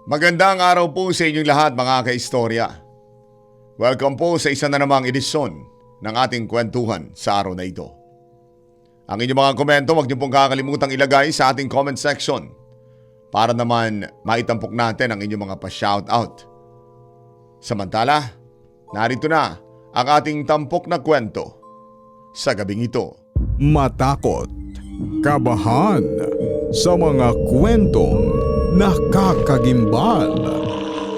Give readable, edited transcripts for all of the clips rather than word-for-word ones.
Magandang araw po sa inyong lahat mga kaistorya. Welcome po sa isa na namang edisyon ng ating kwentuhan sa araw na ito. Ang inyong mga komento huwag niyo pong kakalimutang ilagay sa ating comment section para naman maitampok natin ang inyong mga pa-shoutout. Samantala, narito na ang ating tampok na kwento sa gabing ito. Matakot, kabahan sa mga kwentong nakakagimbal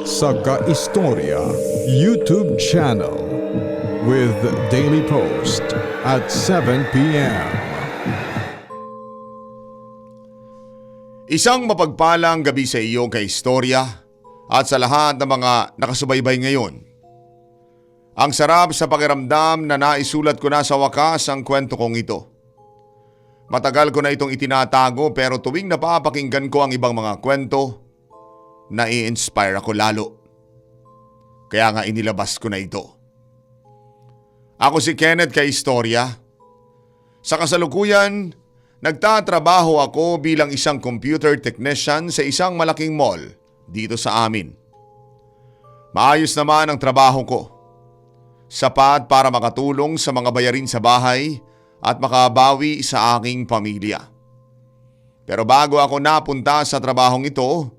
sa Kaistorya YouTube channel with daily post at 7 p.m. Isang mapagpalang gabi sa iyo kaistorya at sa lahat ng mga nakasubaybay ngayon. Ang sarap sa pakiramdam na naisulat ko na sa wakas ang kwento kong ito. Matagal ko na itong itinatago pero tuwing napapakinggan ko ang ibang mga kwento, nai-inspire ako lalo. Kaya nga inilabas ko na ito. Ako si Kenneth Kaistorya. Sa kasalukuyan, nagtatrabaho ako bilang isang computer technician sa isang malaking mall dito sa amin. Maayos naman ang trabaho ko. Sapat para makatulong sa mga bayarin sa bahay at makabawi sa aking pamilya. Pero bago ako napunta sa trabahong ito,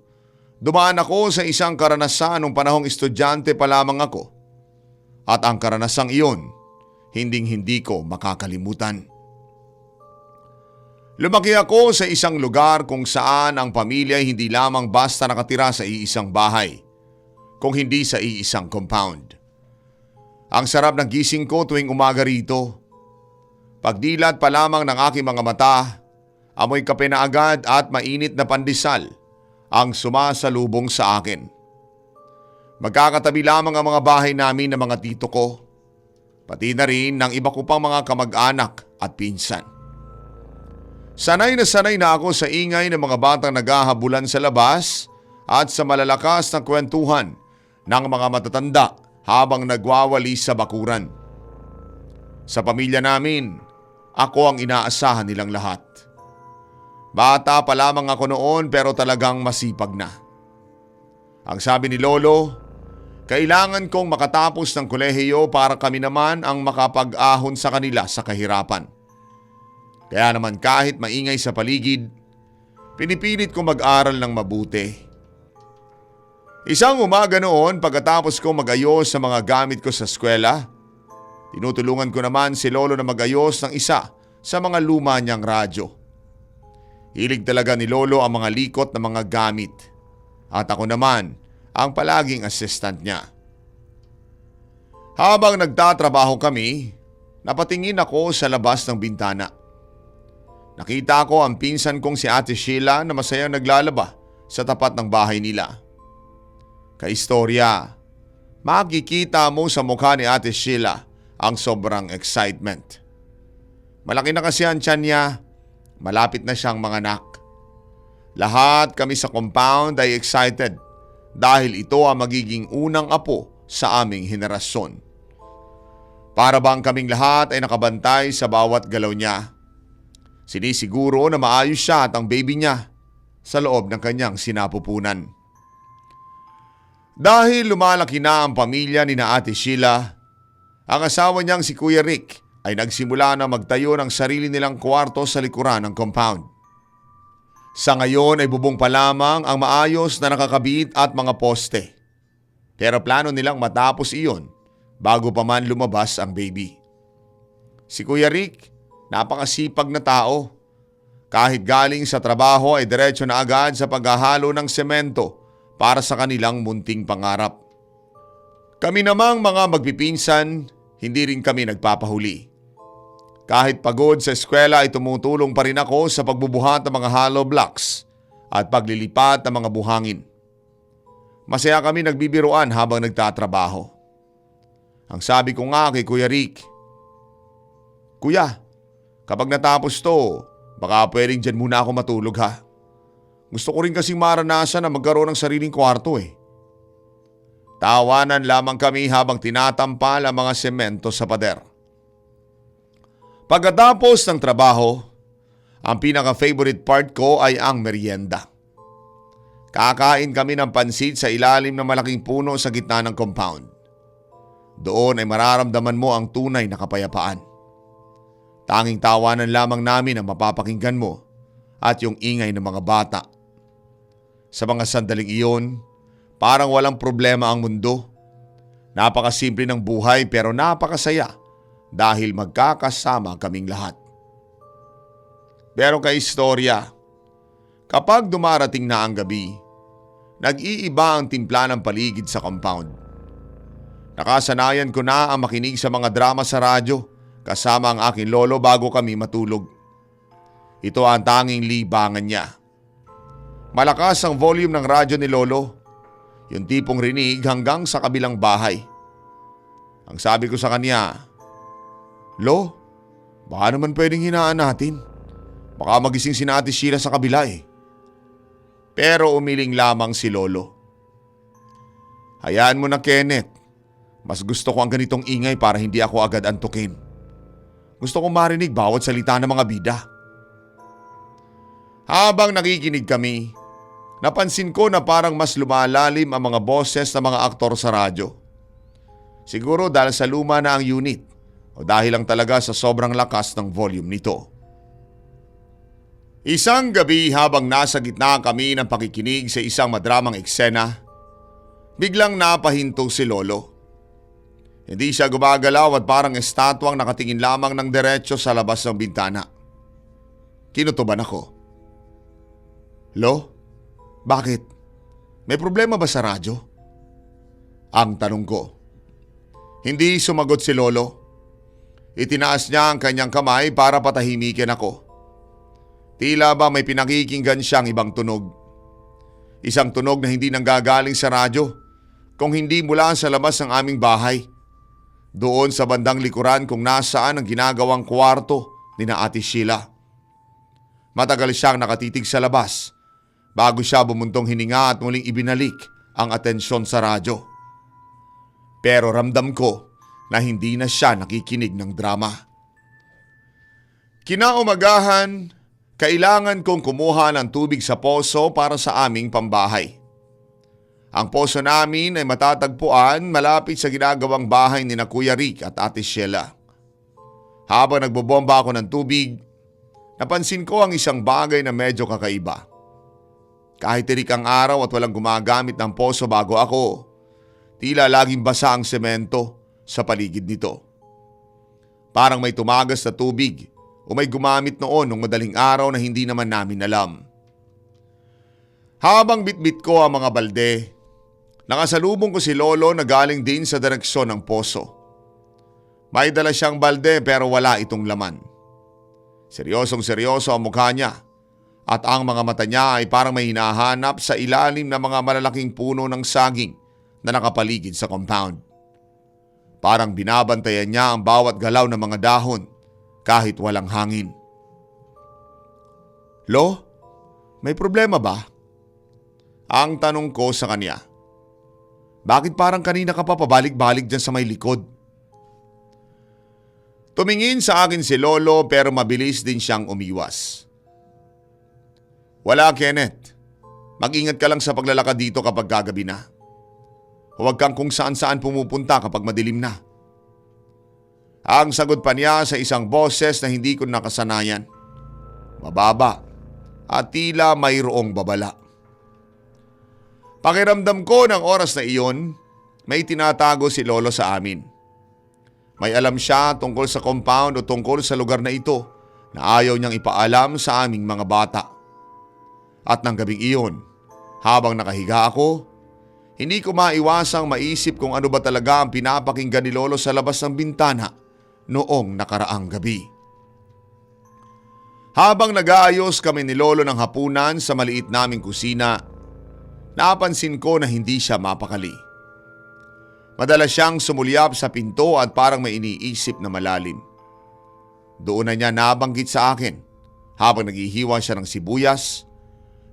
dumaan ako sa isang karanasan nung panahong estudyante pa lamang ako. At ang karanasang iyon, hinding-hindi ko makakalimutan. Lumaki ako sa isang lugar kung saan ang pamilya ay hindi lamang basta nakatira sa iisang bahay, kung hindi sa iisang compound. Ang sarap ng gising ko tuwing umaga rito. Pagdilat pa lamang ng aking mga mata, amoy kape na agad at mainit na pandesal ang sumasalubong sa akin. Magkakatabi lamang ang mga bahay namin ng mga tito ko, pati na rin ng iba ko pang mga kamag-anak at pinsan. Sanay na ako sa ingay ng mga batang naghahabulan sa labas at sa malalakas na kwentuhan ng mga matatanda habang nagwawali sa bakuran. Sa pamilya namin, ako ang inaasahan nilang lahat. Bata pa lamang ako noon pero talagang masipag na. Ang sabi ni Lolo, kailangan kong makatapos ng kolehiyo para kami naman ang makapag-ahon sa kanila sa kahirapan. Kaya naman kahit maingay sa paligid, pinipilit kong mag-aral ng mabuti. Isang umaga noon pagkatapos kong mag-ayos sa mga gamit ko sa eskwela, tinutulungan ko naman si Lolo na mag-ayos ng isa sa mga luma niyang radyo. Hilig talaga ni Lolo ang mga likot na mga gamit at ako naman ang palaging assistant niya. Habang nagtatrabaho kami, napatingin ako sa labas ng bintana. Nakita ko ang pinsan kong si Ate Sheila na masayang naglalaba sa tapat ng bahay nila. Kaistorya, makikita mo sa mukha ni Ate Sheila ang sobrang excitement. Malaki na kasi ang tiyan niya, malapit na siyang manganak. Lahat kami sa compound ay excited dahil ito ang magiging unang apo sa aming henerasyon. Para bang kaming lahat ay nakabantay sa bawat galaw niya. Sinisiguro na maayos siya at ang baby niya sa loob ng kanyang sinapupunan. Dahil lumalaki na ang pamilya ni na Ate Sheila, ang asawa niyang si Kuya Rick ay nagsimula na magtayo ng sarili nilang kwarto sa likuran ng compound. Sa ngayon ay bubong pa lamang ang maayos na nakakabit at mga poste. Pero plano nilang matapos iyon bago pa man lumabas ang baby. Si Kuya Rick, napakasipag na tao. Kahit galing sa trabaho ay diretso na agad sa paghahalo ng semento para sa kanilang munting pangarap. Kami namang mga magpipinsan, hindi rin kami nagpapahuli. Kahit pagod sa eskwela ay tumutulong pa rin ako sa pagbubuhat ng mga hollow blocks at paglilipat ng mga buhangin. Masaya kami nagbibiruan habang nagtatrabaho. Ang sabi ko nga kay Kuya Rick, "Kuya, kapag natapos to, baka pwedeng dyan muna ako matulog ha. Gusto ko rin kasing maranasan na magkaroon ng sariling kwarto eh." Tawanan lamang kami habang tinatampal ang mga semento sa pader. Pagkatapos ng trabaho, ang pinaka-favorite part ko ay ang merienda. Kakain kami ng pansit sa ilalim ng malaking puno sa gitna ng compound. Doon ay mararamdaman mo ang tunay na kapayapaan. Tanging tawanan lamang namin ang mapapakinggan mo at yung ingay ng mga bata. Sa mga sandaling iyon, parang walang problema ang mundo. Napakasimple ng buhay pero napakasaya dahil magkakasama kaming lahat. Pero kaistorya, kapag dumarating na ang gabi, nag-iiba ang timpla ng paligid sa compound. Nakasanayan ko na ang makinig sa mga drama sa radyo kasama ang aking lolo bago kami matulog. Ito ang tanging libangan niya. Malakas ang volume ng radyo ni lolo, yung tipong rinig hanggang sa kabilang bahay. Ang sabi ko sa kanya, "Lo, baka naman pwedeng hinaan natin. Baka magising si Ate Sheila sa kabila eh." Pero umiling lamang si lolo. "Hayaan mo na, Kenneth. Mas gusto ko ang ganitong ingay para hindi ako agad antukin. Gusto kong marinig bawat salita ng mga bida." Habang nakikinig kami, napansin ko na parang mas lumalalim ang mga boses ng mga aktor sa radyo. Siguro dahil sa luma na ang unit o dahil lang talaga sa sobrang lakas ng volume nito. Isang gabi habang nasa gitna kami ng pakikinig sa isang madramang eksena, biglang napahinto si lolo. Hindi siya gumagalaw at parang estatwang nakatingin lamang ng diretso sa labas ng bintana. Kinutuban ako. "Lo, bakit? May problema ba sa radyo?" Ang tanong ko. Hindi sumagot si lolo. Itinaas niya ang kanyang kamay para patahimikin ako. Tila ba may pinakikinggan siyang ibang tunog. Isang tunog na hindi nanggagaling sa radyo, kung hindi mula sa labas ng aming bahay. Doon sa bandang likuran kung nasaan ang ginagawang kwarto ni na Ate Sheila. Matagal siyang nakatitig sa labas bago siya bumuntong hininga at muling ibinalik ang atensyon sa radyo. Pero ramdam ko na hindi na siya nakikinig ng drama. Kinaumagahan, kailangan kong kumuha ng tubig sa poso para sa aming pambahay. Ang poso namin ay matatagpuan malapit sa ginagawang bahay ni na Kuya Rick at Ate Sheila. Habang nagbobomba ako ng tubig, napansin ko ang isang bagay na medyo kakaiba. Kahit tirik ang araw at walang gumagamit ng poso bago ako, tila laging basa ang semento sa paligid nito. Parang may tumagas na tubig o may gumamit noon nung madaling araw na hindi naman namin alam. Habang bitbit ko ang mga balde, nakasalubong ko si lolo na galing din sa direksyon ng poso. May dala siyang balde pero wala itong laman. Seryosong seryoso ang mukha niya at ang mga mata niya ay parang may hinahanap sa ilalim ng mga malalaking puno ng saging na nakapaligid sa compound. Parang binabantayan niya ang bawat galaw ng mga dahon kahit walang hangin. "Lo, may problema ba?" Ang tanong ko sa kanya. "Bakit parang kanina ka pa pabalik-balik dyan sa may likod?" Tumingin sa akin si lolo pero mabilis din siyang umiwas. "Wala, Kenneth. Mag-ingat ka lang sa paglalakad dito kapag gagabi na. Huwag kang kung saan-saan pumupunta kapag madilim na." Ang sagot pa niya sa isang boses na hindi ko nakasanayan. Mababa at tila mayroong babala. Pakiramdam ko ng oras na iyon, may tinatago si lolo sa amin. May alam siya tungkol sa compound o tungkol sa lugar na ito na ayaw niyang ipaalam sa aming mga bata. At ng gabing iyon, habang nakahiga ako, hindi ko maiwasang maisip kung ano ba talaga ang pinapakinggan ni lolo sa labas ng bintana noong nakaraang gabi. Habang nag-aayos kami ni lolo ng hapunan sa maliit naming kusina, napansin ko na hindi siya mapakali. Madalas siyang sumulyap sa pinto at parang may iniisip na malalim. Doon na niya nabanggit sa akin habang naghihiwa siya ng sibuyas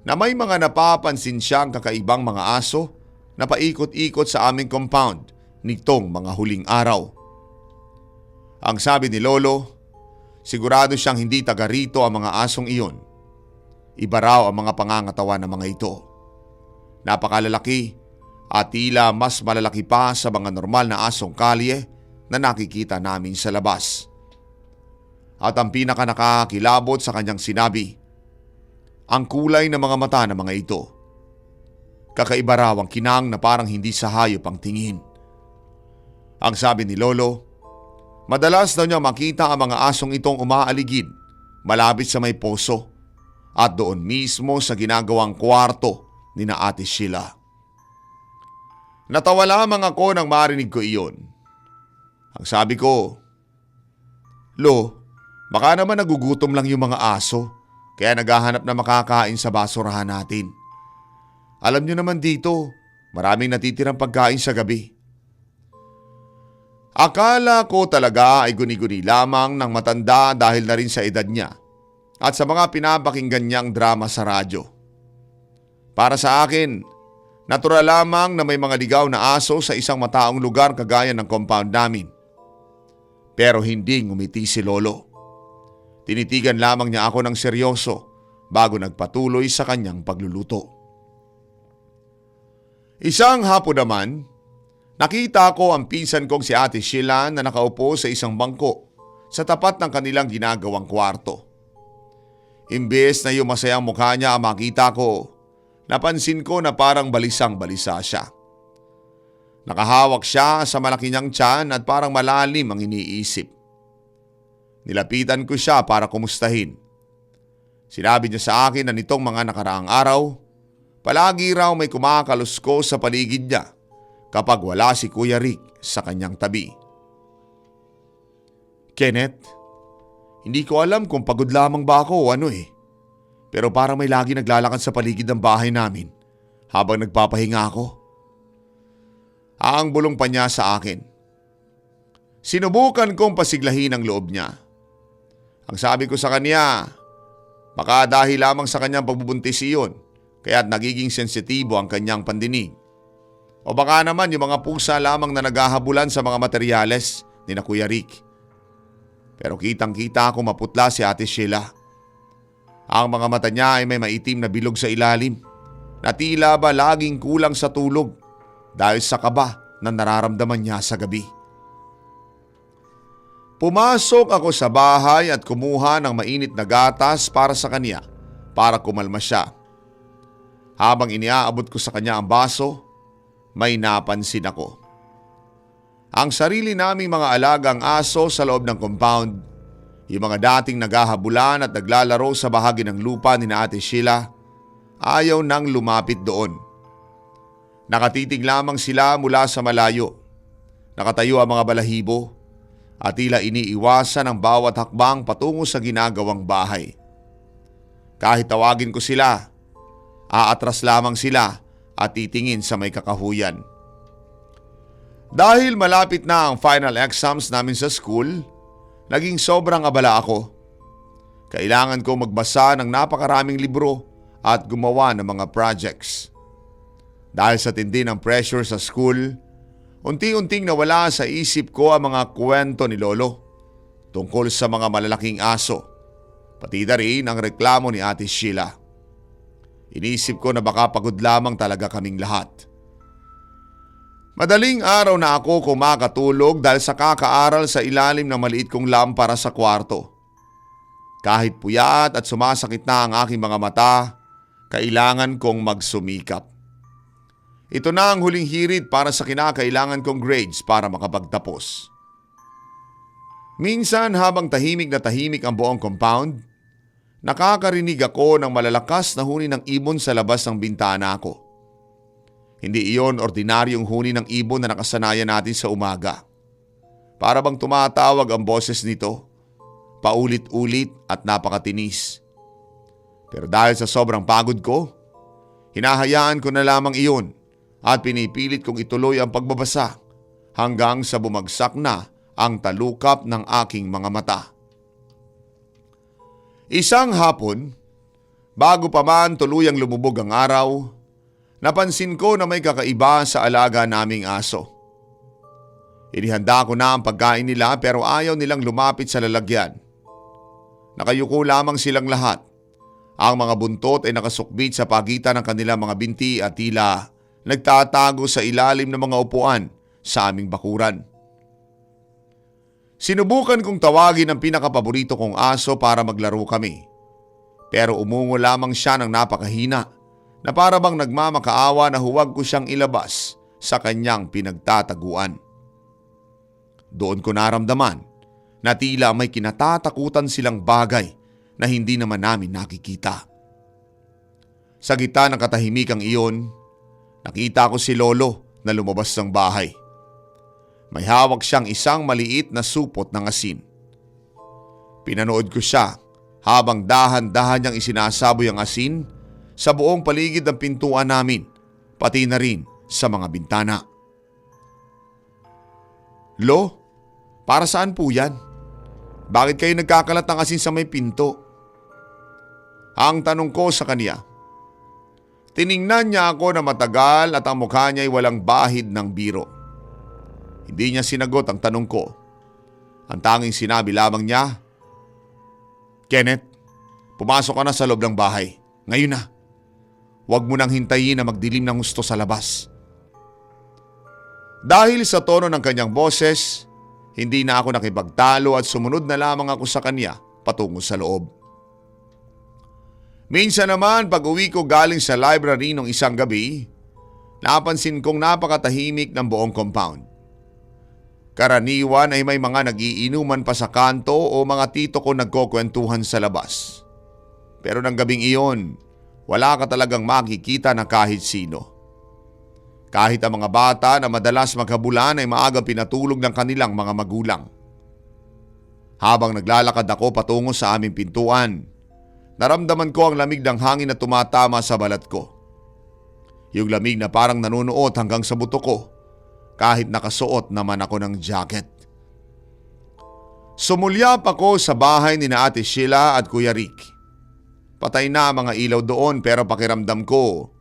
na may mga napapansin siyang kakaibang mga aso na paikot-ikot sa aming compound nitong mga huling araw. Ang sabi ni lolo, sigurado siyang hindi taga rito ang mga asong iyon. Iba raw ang mga pangangatawan ng mga ito. Napakalalaki at tila mas malalaki pa sa mga normal na asong kalye na nakikita namin sa labas. At ang pinaka nakakilabot sa kanyang sinabi, ang kulay ng mga mata ng mga ito. Kakaiba raw ang kinang na parang hindi sa hayop ang tingin. Ang sabi ni Lolo, madalas daw niya makita ang mga asong itong umaaligid malapit sa may poso at doon mismo sa ginagawang kwarto ni na Ate Sheila. Natawa lamang ako nang marinig ko iyon. Ang sabi ko, Lo, baka naman nagugutom lang yung mga aso kaya naghahanap na makakain sa basurahan natin. Alam niyo naman dito, maraming natitirang pagkain sa gabi. Akala ko talaga ay guni-guni lamang ng matanda dahil na rin sa edad niya at sa mga pinapakinggan niyang drama sa radyo. Para sa akin, natural lamang na may mga ligaw na aso sa isang mataong lugar kagaya ng compound namin. Pero hindi ngumiti si Lolo. Tinitigan lamang niya ako ng seryoso bago nagpatuloy sa kanyang pagluluto. Isang hapon naman, nakita ko ang pinsan kong si Ate Sheila na nakaupo sa isang bangko sa tapat ng kanilang ginagawang kwarto. Imbes na yung masayang mukha niya ang makita ko, napansin ko na parang balisang-balisa siya. Nakahawak siya sa malaki niyang tiyan at parang malalim ang iniisip. Nilapitan ko siya para kumustahin. Sinabi niya sa akin na nitong mga nakaraang araw, palagi raw may kumakalusko sa paligid niya kapag wala si Kuya Rick sa kanyang tabi. Kenneth, hindi ko alam kung pagod lamang ba ako o ano eh. Pero parang may lagi naglalakad sa paligid ng bahay namin habang nagpapahinga ako. Ang bulong pa niya sa akin. Sinubukan kong pasiglahin ang loob niya. Ang sabi ko sa kanya, baka dahil lamang sa kanyang pagbubuntis iyon, kaya't nagiging sensitibo ang kanyang pandinig. O baka naman yung mga pusa lamang na naghahabulan sa mga materyales ni na Kuya Rick. Pero kitang-kita ko maputla si Ate Sheila. Ang mga mata niya ay may maitim na bilog sa ilalim na tila ba laging kulang sa tulog dahil sa kaba na nararamdaman niya sa gabi. Pumasok ako sa bahay at kumuha ng mainit na gatas para sa kanya para kumalma siya. Habang iniaabot ko sa kanya ang baso, may napansin ako. Ang sarili naming mga alagang aso sa loob ng compound, yung mga dating naghahabulan at naglalaro sa bahagi ng lupa ni na Ate Sheila, ayaw nang lumapit doon. Nakatitig lamang sila mula sa malayo. Nakatayo ang mga balahibo at tila iniiwasan ang bawat hakbang patungo sa ginagawang bahay. Kahit tawagin ko sila, aatras lamang sila at titingin sa may kakahuyan. Dahil malapit na ang final exams namin sa school, naging sobrang abala ako. Kailangan ko magbasa ng napakaraming libro at gumawa ng mga projects. Dahil sa tindi ng pressure sa school, unti-unting nawala sa isip ko ang mga kwento ni Lolo tungkol sa mga malalaking aso, pati na rin ang reklamo ni Ate Sheila. Inisip ko na baka pagod lamang talaga kaming lahat. Madaling araw na ako kumakatulog dahil sa kakaaral sa ilalim ng maliit kong lampara sa kwarto. Kahit puyat at sumasakit na ang aking mga mata, kailangan kong magsumikap. Ito na ang huling hirit para sa kinakailangan kong grades para makapagtapos. Minsan habang tahimik na tahimik ang buong compound, nakakarinig ako ng malalakas na huni ng ibon sa labas ng bintana ko. Hindi iyon ordinaryong huni ng ibon na nakasanayan natin sa umaga. Para bang tumatawag ang boses nito, paulit-ulit at napakatinis. Pero dahil sa sobrang pagod ko, hinahayaan ko na lamang iyon at pinipilit kong ituloy ang pagbabasa hanggang sa bumagsak na ang talukap ng aking mga mata. Isang hapon, bago pa man tuluyang lumubog ang araw, napansin ko na may kakaiba sa alaga naming aso. Inihanda ko na ang pagkain nila pero ayaw nilang lumapit sa lalagyan. Nakayuko lamang silang lahat Ang mga buntot ay nakasukbit sa pagitan ng kanilang mga binti at tila nagtatago sa ilalim ng mga upuan sa aming bakuran. Sinubukan kong tawagin ang pinakapaborito kong aso para maglaro kami. Pero umungo lamang siya ng napakahina na para bang nagmamakaawa na huwag ko siyang ilabas sa kanyang pinagtataguan. Doon ko naramdaman na tila may kinatatakutan silang bagay na hindi naman namin nakikita. Sa gitna ng katahimikang iyon, nakita ko si Lolo na lumabas ng bahay. May hawak siyang isang maliit na supot ng asin. Pinanood ko siya habang dahan-dahan niyang isinasaboy ang asin sa buong paligid ng pintuan namin, pati na rin sa mga bintana. Lo, para saan po yan? Bakit kayo nagkakalat ng asin sa may pinto? Ang tanong ko sa kanya. Tiningnan niya ako na matagal at ang mukha niya ay walang bahid ng biro. Hindi niya sinagot ang tanong ko. Ang tanging sinabi lamang niya, Kenneth, pumasok ka na sa loob ng bahay. Ngayon na. Huwag mo nang hintayin na magdilim ng husto sa labas. Dahil sa tono ng kanyang boses, hindi na ako nakipagtalo at sumunod na lamang ako sa kanya patungo sa loob. Minsan naman pag uwi ko galing sa library nung isang gabi, napansin kong napakatahimik ng buong compound. Karaniwan ay may mga nagiinuman pa sa kanto o mga tito ko nagkukwentuhan sa labas. Pero ng gabing iyon, wala ka talagang makikita na kahit sino. Kahit ang mga bata na madalas maghabulan ay maagang pinatulog ng kanilang mga magulang. Habang naglalakad ako patungo sa aming pintuan, naramdaman ko ang lamig ng hangin na tumatama sa balat ko. Yung lamig na parang nanunuot hanggang sa buto ko kahit nakasuot naman ako ng jacket. Sumulyap ako sa bahay ni na Ate Sheila at Kuya Rick. Patay na ang mga ilaw doon pero pakiramdam ko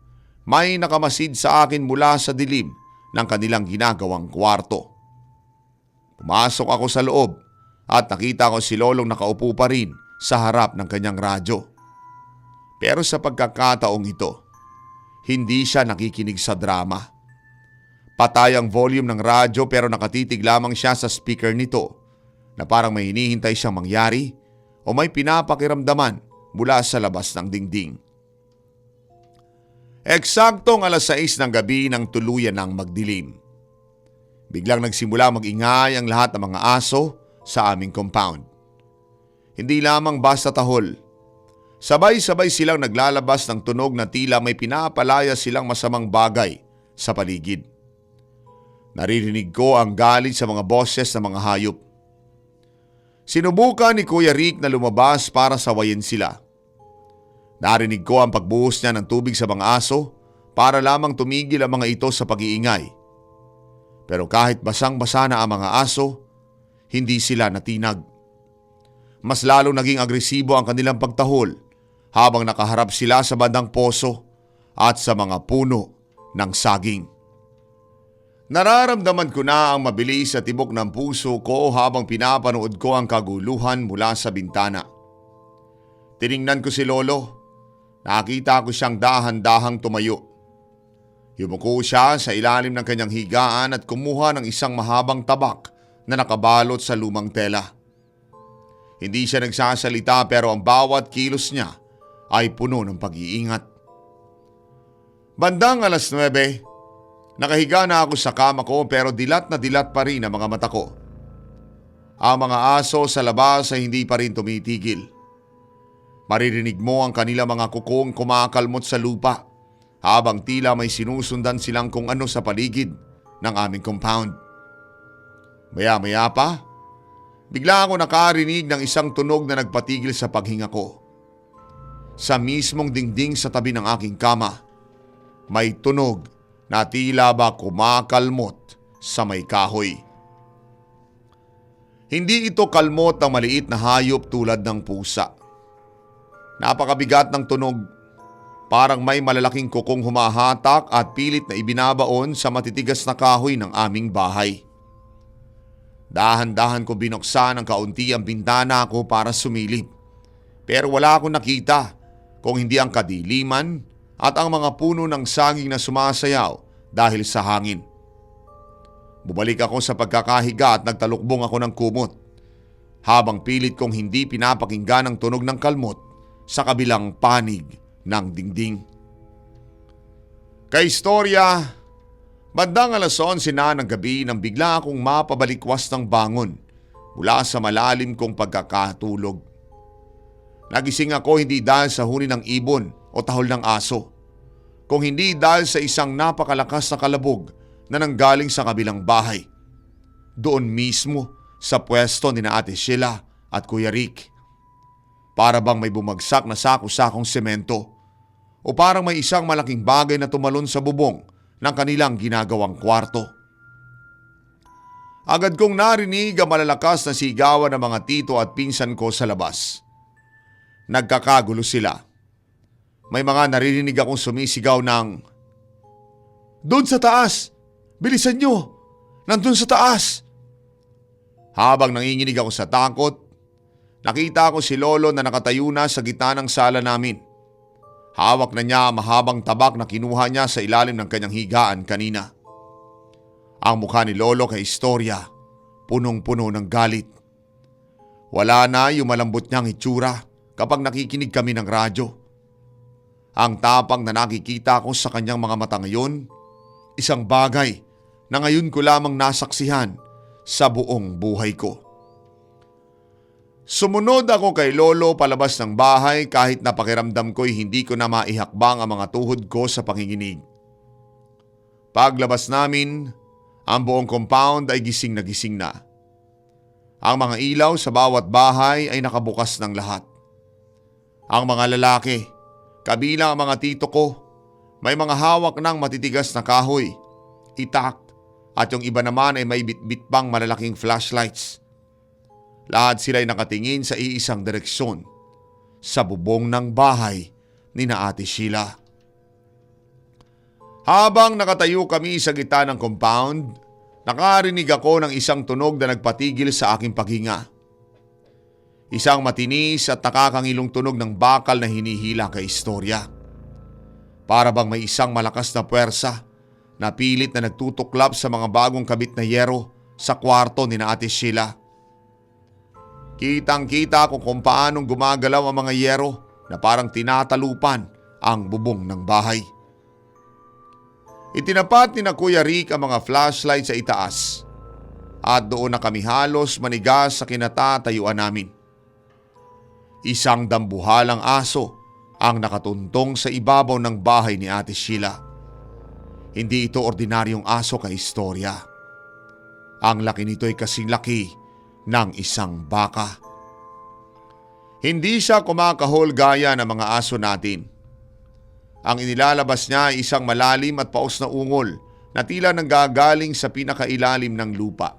may nakamasid sa akin mula sa dilim ng kanilang ginagawang kwarto. Pumasok ako sa loob at nakita ko si Lolong nakaupo pa rin sa harap ng kanyang radyo. Pero sa pagkakataong ito, hindi siya nakikinig sa drama. Patay ang volume ng radyo pero nakatitig lamang siya sa speaker nito na parang may hinihintay siyang mangyari o may pinapakiramdaman mula sa labas ng dingding. Eksaktong 6:00 ng gabi nang tuluyan ng magdilim. Biglang nagsimula mag-ingay ang lahat ng mga aso sa aming compound. Hindi lamang basta tahol. Sabay-sabay silang naglalabas ng tunog na tila may pinapalaya silang masamang bagay sa paligid. Naririnig ko ang galit sa mga boses ng mga hayop. Sinubukan ni Kuya Rick na lumabas para sawayin sila. Narinig ko ang pagbuhos niya ng tubig sa mga aso para lamang tumigil ang mga ito sa pag-iingay. Pero kahit basang-basa na ang mga aso, hindi sila natinag. Mas lalong naging agresibo ang kanilang pagtahol habang nakaharap sila sa bandang poso at sa mga puno ng saging. Nararamdaman ko na ang mabilis sa tibok ng puso ko habang pinapanood ko ang kaguluhan mula sa bintana. Tiningnan ko si Lolo. Nakita ko siyang dahan-dahang tumayo. Yumuko siya sa ilalim ng kanyang higaan at kumuha ng isang mahabang tabak na nakabalot sa lumang tela. Hindi siya nagsasalita pero ang bawat kilos niya ay puno ng pag-iingat. Bandang 9:00, nakahiga na ako sa kama ko pero dilat na dilat pa rin ang mga mata ko. Ang mga aso sa labas ay hindi pa rin tumitigil. Maririnig mo ang kanilang mga kukong kumakalmot sa lupa habang tila may sinusundan silang kung ano sa paligid ng aming compound. Maya-maya pa, bigla ako nakarinig ng isang tunog na nagpatigil sa paghinga ko. Sa mismong dingding sa tabi ng aking kama, may tunog na tila ba kumakalmot sa may kahoy. Hindi ito kalmot ng maliit na hayop tulad ng pusa. Napakabigat ng tunog, parang may malalaking kukong humahatak at pilit na ibinabaon sa matitigas na kahoy ng aming bahay. Dahan-dahan ko binuksan ng kaunti ang bintana ko para sumilip. Pero wala akong nakita kung hindi ang kadiliman at ang mga puno ng saging na sumasayaw dahil sa hangin. Bumalik ako sa pagkakahiga at nagtalukbong ako ng kumot habang pilit kong hindi pinapakinggan ang tunog ng kalmot sa kabilang panig ng dingding. Kaistorya, bandang 11:00 na ng gabi nang bigla akong mapabalikwas ng bangon mula sa malalim kong pagkakatulog. Nagising ako hindi dahil sa huni ng ibon o tahol ng aso, kung hindi dahil sa isang napakalakas na kalabog na nanggaling sa kabilang bahay. Doon mismo sa pwesto ni na Ate Sheila at Kuya Rick. Para bang may bumagsak na sako-sakong semento o parang may isang malaking bagay na tumalon sa bubong ng kanilang ginagawang kwarto. Agad kong narinig ang malalakas na sigawan ng mga tito at pinsan ko sa labas. Nagkakagulo sila. May mga naririnig akong sumisigaw ng, "Doon sa taas! Bilisan nyo! Nandun sa taas!" Habang nanginginig ako sa takot, nakita ko si Lolo na nakatayo na sa gitna ng sala namin. Hawak na niya ang mahabang tabak na kinuha niya sa ilalim ng kanyang higaan kanina. Ang mukha ni Lolo kay Istorya, punong-puno ng galit. Wala na yung malambot niyang itsura kapag nakikinig kami ng radyo. Ang tapang na nakikita ko sa kanyang mga mata ngayon, isang bagay na ngayon ko lamang nasaksihan sa buong buhay ko. Sumunod ako kay Lolo palabas ng bahay kahit napakiramdam ko'y hindi ko na maihakbang ang mga tuhod ko sa panginginig. Paglabas namin, ang buong compound ay gising na gising na. Ang mga ilaw sa bawat bahay ay nakabukas ng lahat. Ang mga lalaki, kabilang ang mga tito ko, may mga hawak ng matitigas na kahoy, itak, at yung iba naman ay may bitbit pang malalaking flashlights. Lahat sila ay nakatingin sa iisang direksyon, sa bubong ng bahay ni na Ate Sheila. Habang nakatayo kami sa gitna ng compound, nakarinig ako ng isang tunog na nagpatigil sa aking paghinga. Isang matinis at nakakangilong tunog ng bakal na hinihila kay Istorya. Para bang may isang malakas na puwersa na pilit na nagtutuklap sa mga bagong kabit na yero sa kwarto ni na Ate Sheila. Kitang-kita ko kung paanong gumagalaw ang mga yero na parang tinatalupan ang bubong ng bahay. Itinapat ni na Kuya Rick ang mga flashlight sa itaas at doon na kami halos manigas sa kinatatayuan namin. Isang dambuhalang aso ang nakatuntong sa ibabaw ng bahay ni Ate Sheila. Hindi ito ordinaryong aso kay Istorya. Ang laki nito ay kasing laki ng isang baka. Hindi siya kumakahol gaya ng mga aso natin. Ang inilalabas niya ay isang malalim at paos na ungol na tila nanggagaling sa pinakailalim ng lupa.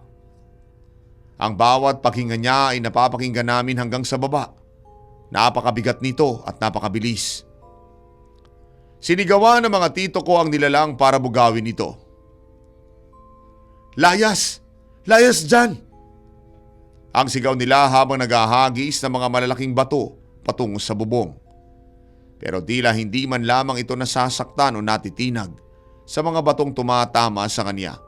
Ang bawat pakinggan niya ay napapakinggan namin hanggang sa baba. Napakabigat nito at napakabilis. Sinigawan ng mga tito ko ang nilalang para bugawin ito. "Layas! Layas dyan!" Ang sigaw nila habang naghahagis ng mga malalaking bato patungo sa bubong. Pero tila hindi man lamang ito nasasaktan o natitinag sa mga batong tumatama sa kanya.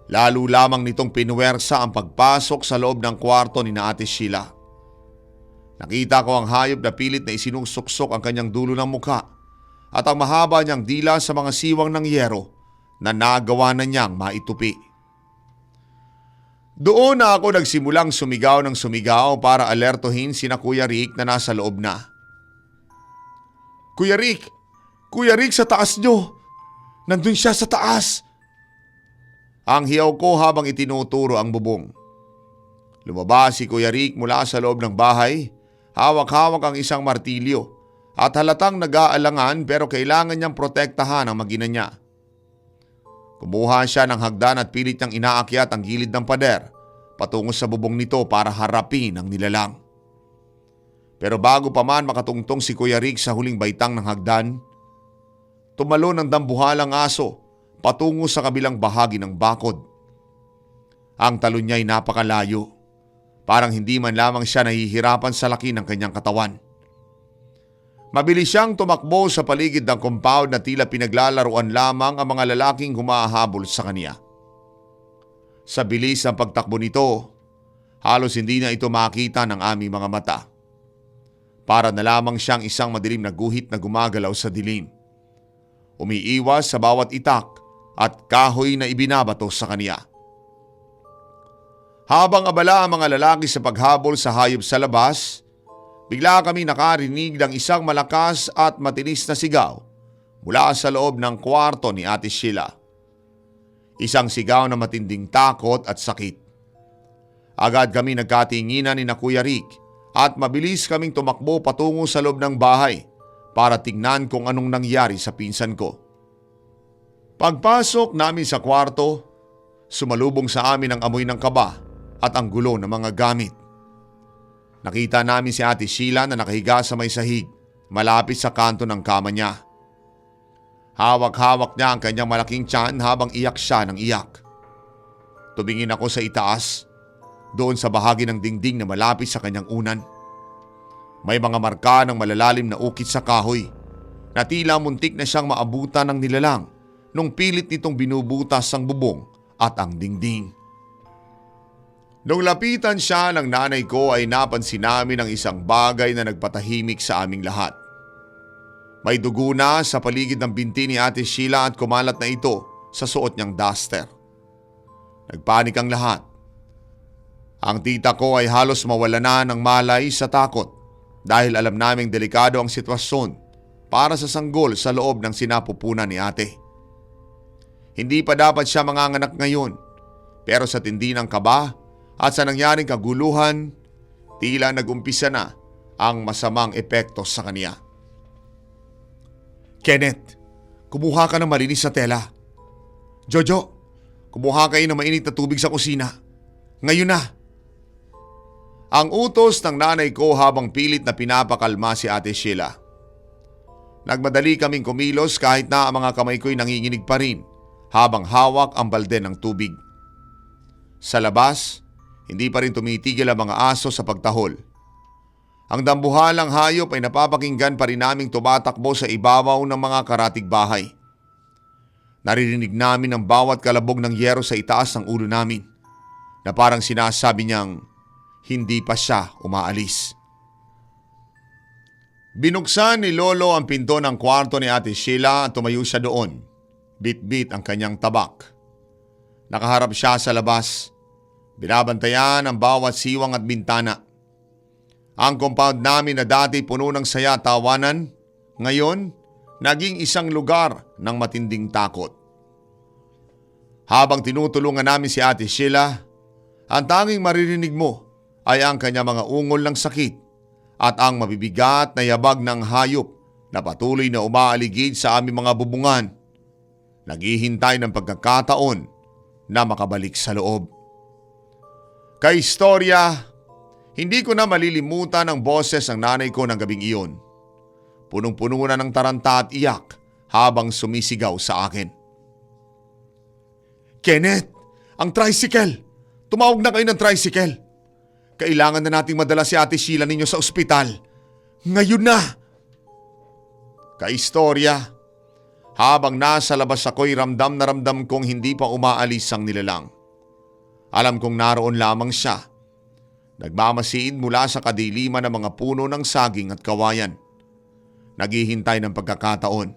Lalo lamang nitong pinuwersa ang pagpasok sa loob ng kwarto ni na Ate Sheila. Nakita ko ang hayop na pilit na isinusuksok ang kanyang dulo ng mukha at ang mahaba niyang dila sa mga siwang ng yero na nagawa na niyang maitupi. Doon na ako nagsimulang sumigaw ng sumigaw para alertuhin sina Kuya Rick na nasa loob na. "Kuya Rick! Kuya Rick, sa taas nyo! Nandun siya sa taas!" Ang hiyaw ko habang itinuturo ang bubong. Lumabas si Kuya Rick mula sa loob ng bahay. Hawak-hawak ang isang martilyo at halatang nag-aalangan pero kailangan niyang protektahan ang mag-ina niya. Kumuha siya ng hagdan at pilit niyang inaakyat ang gilid ng pader patungo sa bubong nito para harapin ang nilalang. Pero bago pa man makatungtong si Kuya Rick sa huling baitang ng hagdan, tumalon ang dambuhalang aso patungo sa kabilang bahagi ng bakod. Ang talon niya ay napakalayo. Parang hindi man lamang siya nahihirapan sa laki ng kanyang katawan. Mabilis siyang tumakbo sa paligid ng compound na tila pinaglalaruan lamang ang mga lalaking humahabol sa kanya. Sa bilis ng pagtakbo nito, halos hindi na ito makita ng aming mga mata. Para na lamang siyang isang madilim na guhit na gumagalaw sa dilim. Umiiwas sa bawat itak at kahoy na ibinabato sa kanya. Habang abala ang mga lalaki sa paghabol sa hayop sa labas, bigla kami nakarinig ng isang malakas at matinis na sigaw mula sa loob ng kwarto ni Ate Sheila. Isang sigaw na matinding takot at sakit. Agad kami nagkatinginan ni na Kuya Rick at mabilis kaming tumakbo patungo sa loob ng bahay para tingnan kung anong nangyari sa pinsan ko. Pagpasok namin sa kwarto, sumalubong sa amin ang amoy ng kaba at ang gulo ng mga gamit. Nakita namin si Ate Sheila na nakahiga sa may sahig, malapit sa kanto ng kama niya. Hawak-hawak niya ang kanyang malaking tiyan habang iyak siya ng iyak. Tumingin ako sa itaas, doon sa bahagi ng dingding na malapit sa kanyang unan. May mga marka ng malalalim na ukit sa kahoy na tila muntik na siyang maabutan ng nilalang nung pilit nitong binubutas ang bubong at ang dingding. Nung lapitan siya ng nanay ko ay napansin namin ang isang bagay na nagpatahimik sa aming lahat. May dugo na sa paligid ng binti ni Ate Sheila at kumalat na ito sa suot niyang duster. Nagpanik ang lahat. Ang tita ko ay halos mawala na ng malay sa takot dahil alam naming delikado ang sitwasyon para sa sanggol sa loob ng sinapupunan ni ate. Hindi pa dapat siya manganganak ngayon, pero sa tindi ng kaba at sa nangyaring kaguluhan, tila nag-umpisa na ang masamang epekto sa kanya. Kenneth, kumuha ka ng malinis na tela. Jojo, kumuha kayo ng mainit na tubig sa kusina. Ngayon na. Ang utos ng nanay ko habang pilit na pinapakalma si Ate Sheila. Nagmadali kaming kumilos kahit na ang mga kamay ko'y nanginginig pa rin habang hawak ang balde ng tubig. Sa labas, hindi pa rin tumitigil ang mga aso sa pagtahol. Ang dambuhalang hayop ay napapakinggan pa rin naming tumatakbo sa ibabaw ng mga karatig bahay. Naririnig namin ang bawat kalabog ng yero sa itaas ng ulo namin na parang sinasabi niyang hindi pa siya umaalis. Binuksan ni Lolo ang pinto ng kwarto ni Ate Sheila at tumayo siya doon. Bit-bit ang kanyang tabak. Nakaharap siya sa labas. Binabantayan ang bawat siwang at bintana. Ang compound namin na dati puno ng saya at tawanan, ngayon naging isang lugar ng matinding takot. Habang tinutulungan namin si Ate Sheila, ang tanging maririnig mo ay ang kanya mga ungol ng sakit at ang mabibigat na yabag ng hayop na patuloy na umaaligid sa aming mga bubungan, naghihintay ng pagkakataon na makabalik sa loob. Kaistorya, hindi ko na malilimutan ang boses ng nanay ko ng gabing iyon. Punong-puno na ng taranta at iyak habang sumisigaw sa akin. Kenneth, ang tricycle! Tumawag na kayo ng tricycle! Kailangan na nating madala si Ate Sheila ninyo sa ospital. Ngayon na! Kaistorya, habang nasa labas ako'y ramdam na ramdam kong hindi pa umaalis ang nilalang. Alam kong naroon lamang siya. Nagmamasiid mula sa kadiliman ng mga puno ng saging at kawayan. Naghihintay ng pagkakataon.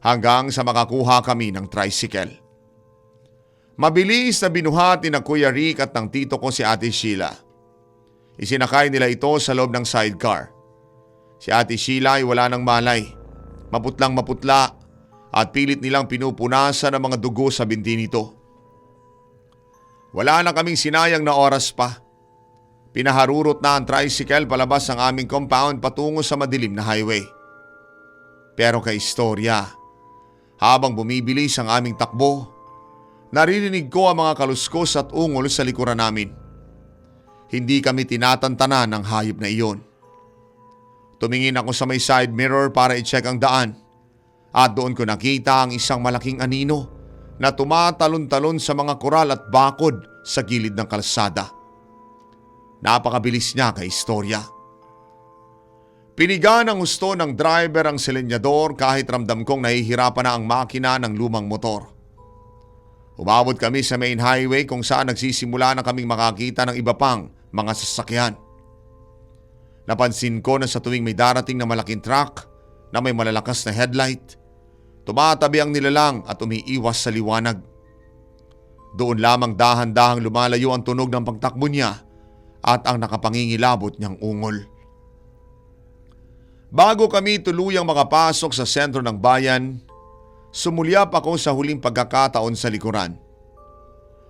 Hanggang sa makakuha kami ng tricycle. Mabilis na binuhat ni na Kuya Rick at ng tito ko si Ate Sheila. Isinakay nila ito sa loob ng sidecar. Si Ate Sheila ay wala ng malay. Maputlang maputla at pilit nilang pinupunasan ang mga dugo sa binti nito. Wala na kaming sinayang na oras pa. Pinaharurot na ang tricycle palabas ng aming compound patungo sa madilim na highway. Pero kaistorya, habang bumibilis ang aming takbo, naririnig ko ang mga kaluskos at ungol sa likuran namin. Hindi kami tinatantanan ng hayop na iyon. Tumingin ako sa may side mirror para i-check ang daan at doon ko nakita ang isang malaking anino na tumatalon-talon sa mga koral at bakod sa gilid ng kalsada. Napakabilis niya kaistorya. Piniga ng husto ng driver ang silinyador kahit ramdam kong nahihirapan na ang makina ng lumang motor. Umabot kami sa main highway kung saan nagsisimula na kaming makakita ng iba pang mga sasakyan. Napansin ko na sa tuwing may darating na malaking truck na may malalakas na headlight, tumatabi ang nilalang at umiiwas sa liwanag. Doon lamang dahan-dahang lumalayo ang tunog ng pagtakbo niya at ang nakapangingilabot niyang ungol. Bago kami tuluyang makapasok sa sentro ng bayan, sumulyap ako sa huling pagkakataon sa likuran.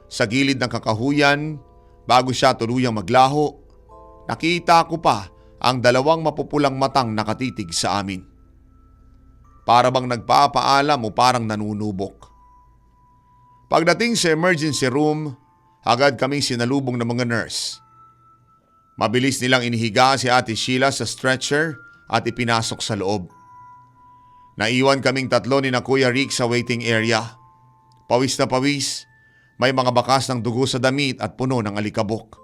Sa gilid ng kakahuyan, bago siya tuluyang maglaho, nakita ko pa ang dalawang mapupulang matang nakatitig sa amin. Para bang nagpapaalam o parang nanunubok. Pagdating sa emergency room, agad kaming sinalubong ng mga nurse. Mabilis nilang inihiga si Ate Sheila sa stretcher at ipinasok sa loob. Naiwan kaming tatlo ni na Kuya Rick sa waiting area. Pawis na pawis, may mga bakas ng dugo sa damit at puno ng alikabok.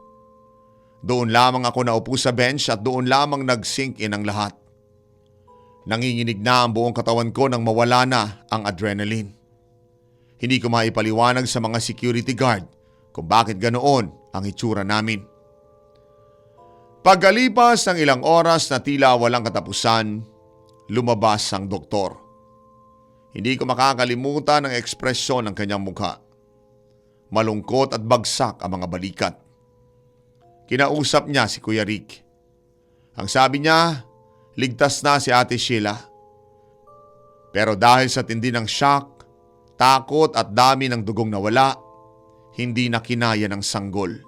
Doon lamang ako naupo sa bench at doon lamang nag-sink in ang lahat. Nanginginig na ang buong katawan ko nang mawala na ang adrenaline. Hindi ko maipaliwanag sa mga security guard kung bakit ganoon ang itsura namin. Pagkalipas ng ilang oras na tila walang katapusan, lumabas ang doktor. Hindi ko makakalimutan ang ekspresyon ng kanyang mukha. Malungkot at bagsak ang mga balikat. Kinausap niya si Kuya Rick. Ang sabi niya, ligtas na si Ate Sheila. Pero dahil sa tindi ng shock, takot at dami ng dugong nawala, hindi na kinaya ng sanggol.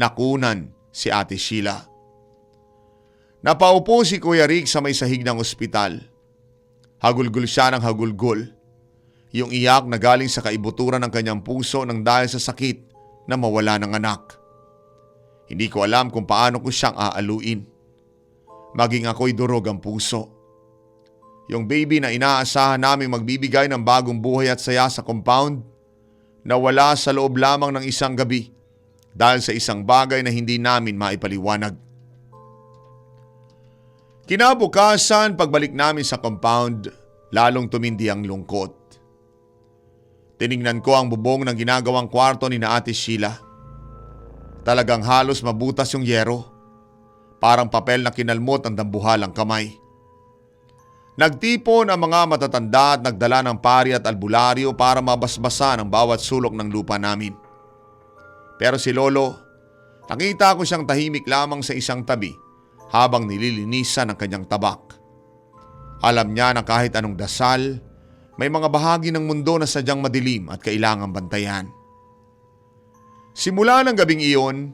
Nakunan si Ate Sheila. Napaupo si Kuya Rick sa may sahig ng ospital. Hagulgol siya ng hagulgol. Yung iyak na galing sa kaibuturan ng kanyang puso nang dahil sa sakit na mawala ng anak. Hindi ko alam kung paano ko siyang aaluin. Maging ako'y durog ang puso. Yung baby na inaasahan naming magbibigay ng bagong buhay at saya sa compound, nawala sa loob lamang ng isang gabi dahil sa isang bagay na hindi namin maipaliwanag. Kinabukasan, pagbalik namin sa compound, lalong tumindi ang lungkot. Tiningnan ko ang bubong ng ginagawang kwarto ni na Ate Sheila. Talagang halos mabutas yung yero. Parang papel na kinalmot ang dambuhalang kamay. Nagtipon ang mga matatanda at nagdala ng pari at albularyo para mabasbasan ang bawat sulok ng lupa namin. Pero si Lolo, nakita ko siyang tahimik lamang sa isang tabi habang nililinisan ang kanyang tabak. Alam niya na kahit anong dasal, may mga bahagi ng mundo na sadyang madilim at kailangang bantayan. Simula ng gabing iyon,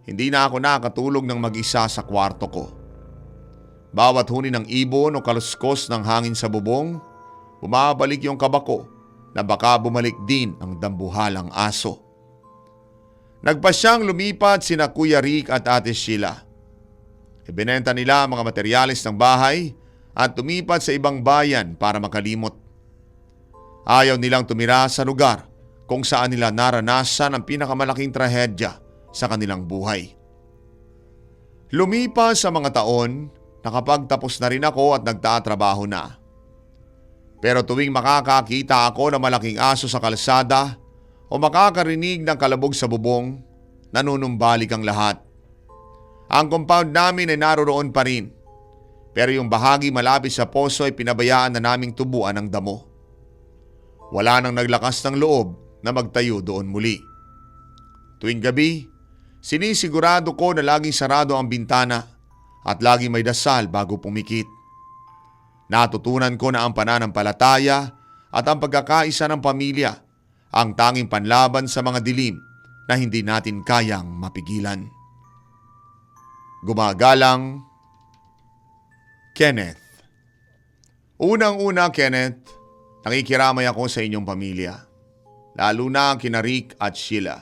hindi na ako nakatulog ng mag-isa sa kwarto ko. Bawat huni ng ibon o kaluskos ng hangin sa bubong, bumabalik yung kaba ko na baka bumalik din ang dambuhalang aso. Nagpasyang lumipat sina Kuya Rick at Ate Sheila. Ibinenta nila ang mga materyales ng bahay at tumipat sa ibang bayan para makalimot. Ayaw nilang tumira sa lugar kung saan nila naranasan ang pinakamalaking trahedya sa kanilang buhay. Lumipas sa mga taon, nakapagtapos na rin ako at nagtatrabaho na. Pero tuwing makakakita ako ng malaking aso sa kalsada o makakarinig ng kalabog sa bubong, nanunumbalik ang lahat. Ang compound namin ay naroroon pa rin, pero yung bahagi malapit sa poso ay pinabayaan na naming tubuan ng damo. Wala nang naglakas ng loob na magtayo doon muli. Tuwing gabi, sinisigurado ko na laging sarado ang bintana at laging may dasal bago pumikit. Natutunan ko na ang pananampalataya at ang pagkakaisa ng pamilya ang tanging panlaban sa mga dilim na hindi natin kayang mapigilan. Gumagalang, Kenneth. Unang-una, Kenneth, nakikiramay ako sa inyong pamilya, lalo na kina Rick at Sheila.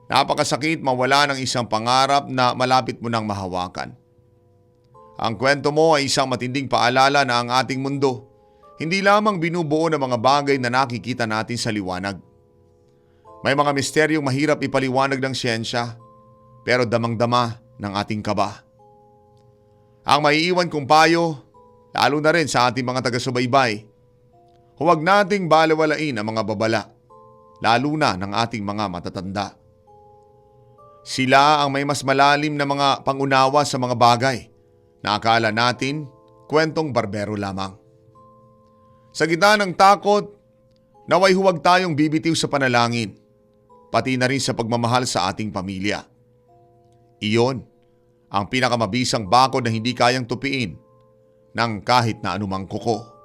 Napakasakit mawala ng isang pangarap na malapit mo nang mahawakan. Ang kwento mo ay isang matinding paalala na ang ating mundo hindi lamang binubuo ng mga bagay na nakikita natin sa liwanag. May mga misteryong mahirap ipaliwanag ng siyensya, pero damang-dama ng ating kaba. Ang maiiwan kong payo, lalo na rin sa ating mga taga-subaybay, huwag nating balewalain ang mga babala, lalo na ng ating mga matatanda. Sila ang may mas malalim na mga pangunawa sa mga bagay na akala natin kwentong barbero lamang. Sa gitna ng takot, naway huwag tayong bibitiw sa panalangin, pati na rin sa pagmamahal sa ating pamilya. Iyon ang pinakamabisang bakod na hindi kayang tupiin ng kahit na anumang kuko.